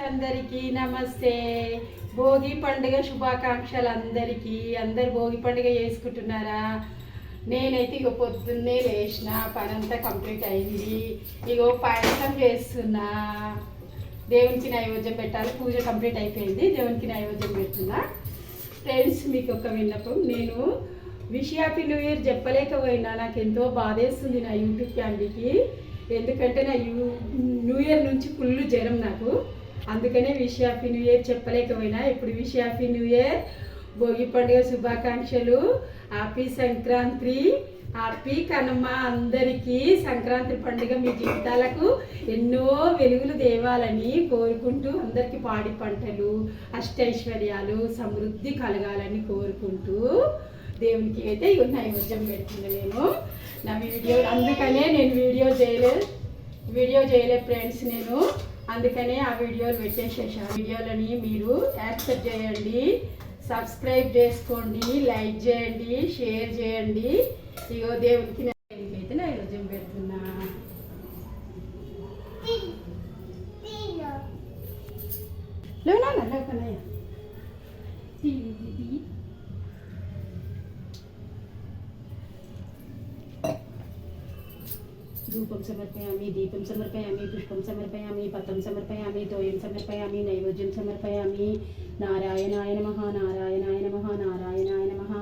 అందరికీ నమస్తే. భోగి పండుగ శుభాకాంక్షలు అందరికీ. అందరు భోగి పండుగ చేసుకుంటున్నారా? నేనైతే ఇగో పొద్దున్నే లేచిన, పనంతా కంప్లీట్ అయింది. ఇగో పాయసం చేస్తున్నా, దేవునికి నైవేద్యం పెట్టాలి. పూజ కంప్లీట్ అయిపోయింది, దేవునికి నైవేద్యం పెడుతున్నా. ఫ్రెండ్స్, మీకు ఒక విన్నపం, నేను విష్ హ్యాపీ న్యూ ఇయర్ చెప్పలేకపోయినా. నాకు ఎంతో బాధేస్తుంది నా యూట్యూబ్ ఫ్యామిలీకి. ఎందుకంటే నా న్యూ ఇయర్ నుంచి ఫుల్ జ్వరం నాకు. అందుకనే విష్ హ్యాపీ న్యూ ఇయర్ చెప్పలేకపోయినా. ఇప్పుడు wish happy new year, Bhogi పండుగ శుభాకాంక్షలు, హ్యాపీ సంక్రాంతి, హ్యాపీ కనుమ. అందరికీ సంక్రాంతి పండుగ మీ జీవితాలకు ఎన్నో వెలుగులు తేవాలని కోరుకుంటూ, అందరికీ పాడి పంటలు, అష్టైశ్వర్యాలు, సమృద్ధి కలగాలని కోరుకుంటూ దేవునికి అయితే నైవేద్యం పెడుతుంది నేను నా వీడియో. అందుకనే నేను వీడియో చేయలేదు ఫ్రెండ్స్. నేను అందుకనే ఆ వీడియోలు పెట్టేసేసాను. వీడియోలని మీరు యాక్సెప్ట్ చేయండి, సబ్స్క్రైబ్ చేసుకోండి, లైక్ చేయండి, షేర్ చేయండి. ఇగో దేవునికి అయితే నైవేద్యం పెడుతున్నా. లేవనయ్య धूपं समर्पयामि, दीपं समर्पयामि, पुष्पं समर्पयामि, पत्रं समर्पयामि, तोयं समर्पयामि, नैवेद्यं समर्पयामि. नारायणाय नमः, नारायणाय नमः, नारायणाय नमः.